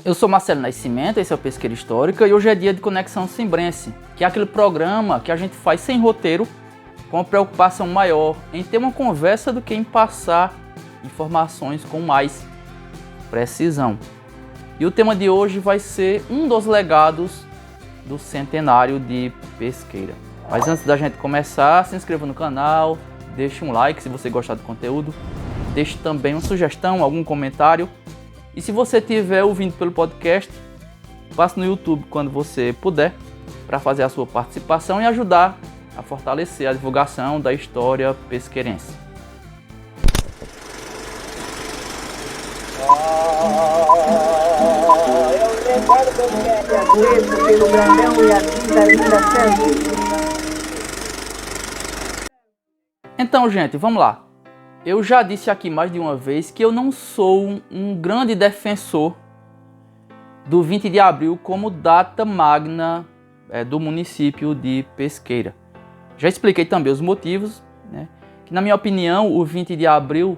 Eu sou Marcelo Nascimento, esse é o Pesqueira Histórica e hoje é dia de Conexão Simbrense, que é aquele programa que a gente faz sem roteiro, com uma preocupação maior em ter uma conversa do que em passar informações com mais precisão. E o tema de hoje vai ser um dos legados do centenário de Pesqueira. Mas antes da gente começar, se inscreva no canal, deixe um like se você gostar do conteúdo, deixe também uma sugestão, algum comentário. E se você estiver ouvindo pelo podcast, passe no YouTube quando você puder, para fazer a sua participação e ajudar a fortalecer a divulgação da história pesqueirense. Eu recordo que a doença pelo grandão e a tinta linda sangue. Então, gente, vamos lá. Eu já disse aqui mais de uma vez que eu não sou um grande defensor do 20 de abril como data magna do município de Pesqueira. Já expliquei também os motivos, né? Que na minha opinião o 20 de abril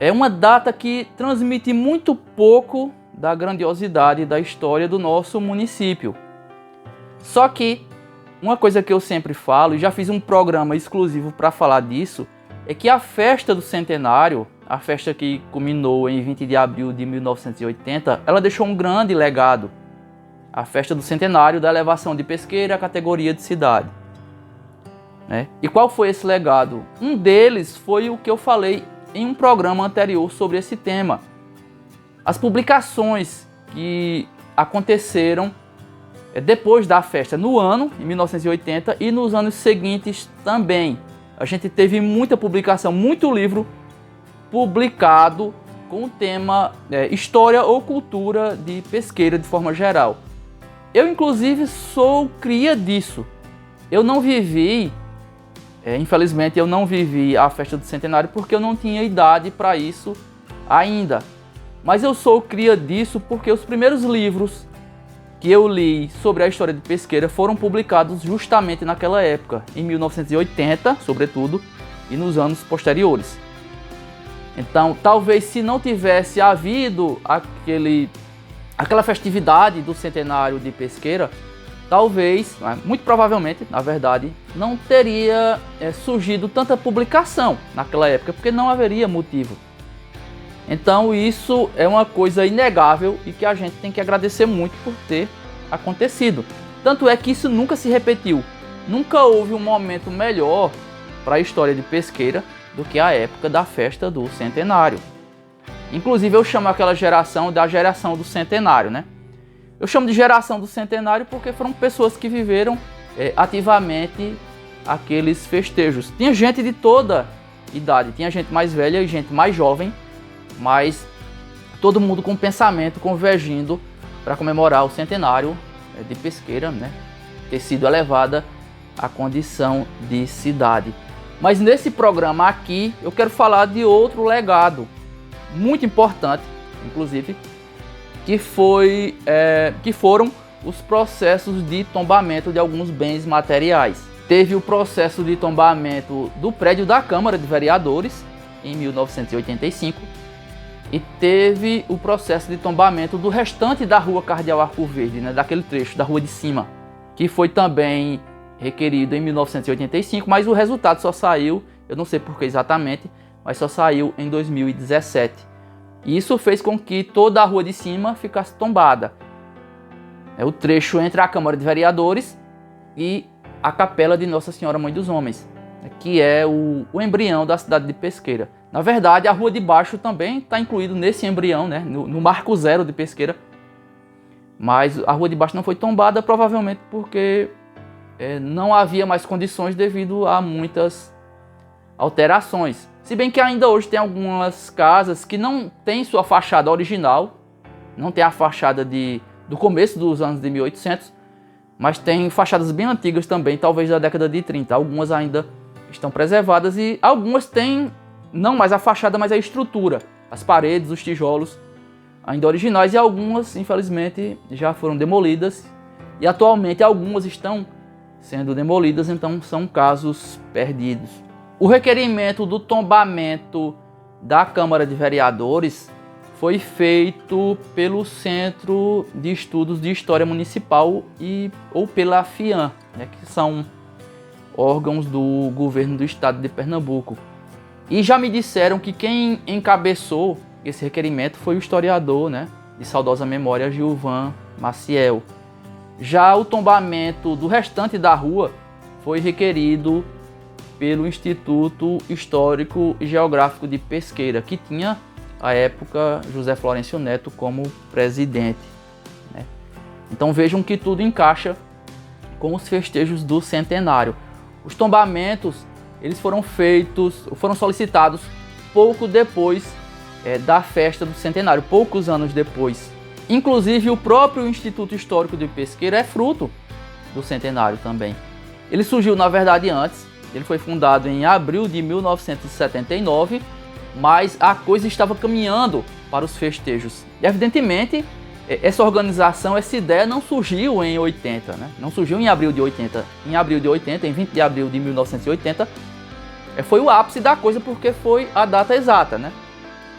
é uma data que transmite muito pouco da grandiosidade da história do nosso município. Só que uma coisa que eu sempre falo, e já fiz um programa exclusivo para falar disso, é que a festa do centenário, a festa que culminou em 20 de abril de 1980, ela deixou um grande legado. A festa do centenário da elevação de Pesqueira à categoria de cidade. E qual foi esse legado? Um deles foi o que eu falei em um programa anterior sobre esse tema. As publicações que aconteceram depois da festa no ano, em 1980, e nos anos seguintes também. A gente teve muita publicação, muito livro publicado com o tema História ou Cultura de Pesqueira de forma geral. Eu, inclusive, sou cria disso. Eu não vivi, infelizmente, eu não vivi a festa do centenário porque eu não tinha idade para isso ainda. Mas eu sou cria disso porque os primeiros livros que eu li sobre a história de Pesqueira foram publicados justamente naquela época, em 1980, sobretudo, e nos anos posteriores. Então, talvez se não tivesse havido aquela festividade do centenário de Pesqueira, talvez, muito provavelmente, na verdade, não teria surgido tanta publicação naquela época, porque não haveria motivo. Então isso é uma coisa inegável e que a gente tem que agradecer muito por ter acontecido. Tanto é que isso nunca se repetiu. Nunca houve um momento melhor para a história de Pesqueira do que a época da festa do centenário. Inclusive eu chamo aquela geração da geração do centenário, né? Eu chamo de geração do centenário porque foram pessoas que viveram ativamente aqueles festejos. Tinha gente de toda idade, tinha gente mais velha e gente mais jovem, mas todo mundo com pensamento convergindo para comemorar o centenário de Pesqueira, né? Ter sido elevada à condição de cidade. Mas nesse programa aqui eu quero falar de outro legado muito importante, inclusive, que foram os processos de tombamento de alguns bens materiais. Teve o processo de tombamento do prédio da Câmara de Vereadores em 1985 e teve o processo de tombamento do restante da Rua Cardeal Arco Verde, né, daquele trecho da Rua de Cima, que foi também requerido em 1985, mas o resultado só saiu, eu não sei por que exatamente, mas só saiu em 2017. E isso fez com que toda a Rua de Cima ficasse tombada. É o trecho entre a Câmara de Vereadores e a Capela de Nossa Senhora Mãe dos Homens, que é o embrião da cidade de Pesqueira. Na verdade, a Rua de Baixo também está incluído nesse embrião, né, no marco zero de Pesqueira. Mas a Rua de Baixo não foi tombada, provavelmente porque não havia mais condições devido a muitas alterações. Se bem que ainda hoje tem algumas casas que não tem sua fachada original, não tem a fachada do começo dos anos de 1800, mas tem fachadas bem antigas também, talvez da década de 30. Algumas ainda estão preservadas e algumas têm não mais a fachada, mas a estrutura, as paredes, os tijolos ainda originais, e algumas, infelizmente, já foram demolidas e atualmente algumas estão sendo demolidas, então são casos perdidos. O requerimento do tombamento da Câmara de Vereadores foi feito pelo Centro de Estudos de História Municipal ou pela FIAM, né, que são órgãos do governo do estado de Pernambuco. E já me disseram que quem encabeçou esse requerimento foi o historiador, né, de saudosa memória, Gilvan Maciel. Já o tombamento do restante da rua foi requerido pelo Instituto Histórico e Geográfico de Pesqueira, que tinha, à época, José Florencio Neto como presidente, né? Então vejam que tudo encaixa com os festejos do centenário. Os tombamentos eles foram solicitados pouco depois da festa do centenário, poucos anos depois. Inclusive o próprio Instituto Histórico de Pesqueira é fruto do centenário também. Ele surgiu, na verdade, antes. Ele foi fundado em abril de 1979, mas a coisa estava caminhando para os festejos. E, evidentemente, essa organização, essa ideia não surgiu em 80, né? Não surgiu em abril de 80. Em 20 de abril de 1980, foi o ápice da coisa, porque foi a data exata, né?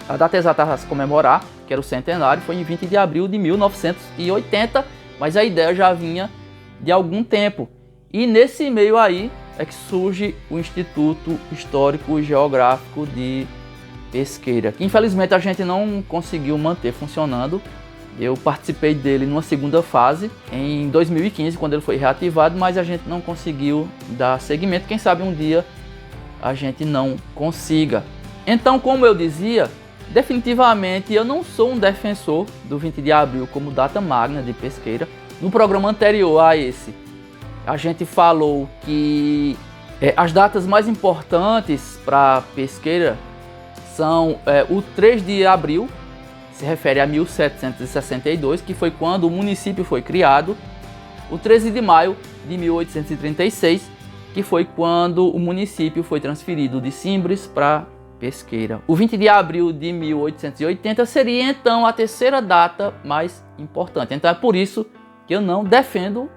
A data exata a se comemorar, que era o centenário, foi em 20 de abril de 1980, mas a ideia já vinha de algum tempo. E nesse meio aí é que surge o Instituto Histórico e Geográfico de Pesqueira, que infelizmente a gente não conseguiu manter funcionando. Eu participei dele numa segunda fase, em 2015, quando ele foi reativado, mas a gente não conseguiu dar seguimento. Quem sabe um dia a gente não consiga. Então, como eu dizia, definitivamente eu não sou um defensor do 20 de abril como data magna de Pesqueira. No programa anterior a esse, a gente falou que as datas mais importantes para Pesqueira são o 3 de abril, se refere a 1762, que foi quando o município foi criado, o 13 de maio de 1836, que foi quando o município foi transferido de Simbres para Pesqueira. O 20 de abril de 1880 seria então a terceira data mais importante. Então é por isso que eu não defendo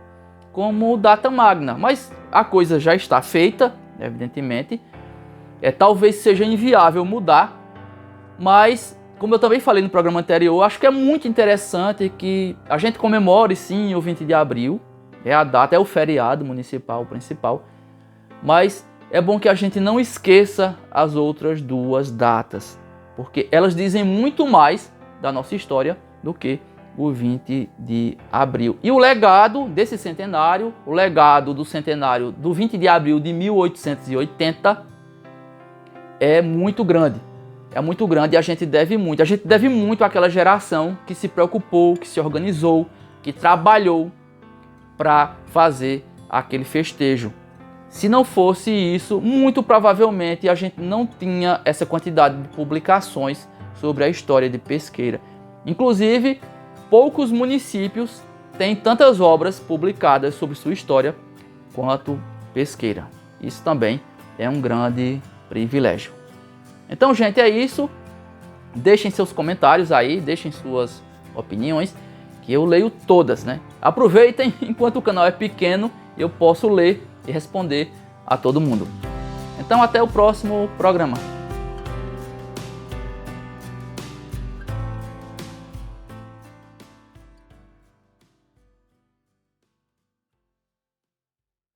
como data magna, mas a coisa já está feita, evidentemente. Talvez seja inviável mudar, mas como eu também falei no programa anterior, acho que é muito interessante que a gente comemore sim o 20 de abril, é a data, é o feriado municipal principal, mas é bom que a gente não esqueça as outras duas datas, porque elas dizem muito mais da nossa história do que o 20 de abril. E o legado desse centenário, o legado do centenário do 20 de abril de 1880 é muito grande. É muito grande e a gente deve muito. A gente deve muito àquela geração que se preocupou, que se organizou, que trabalhou para fazer aquele festejo. Se não fosse isso, muito provavelmente a gente não tinha essa quantidade de publicações sobre a história de Pesqueira. Inclusive, poucos municípios têm tantas obras publicadas sobre sua história quanto Pesqueira. Isso também é um grande privilégio. Então, gente, é isso. Deixem seus comentários aí, deixem suas opiniões, que eu leio todas, né? Aproveitem, enquanto o canal é pequeno, eu posso ler e responder a todo mundo. Então, até o próximo programa.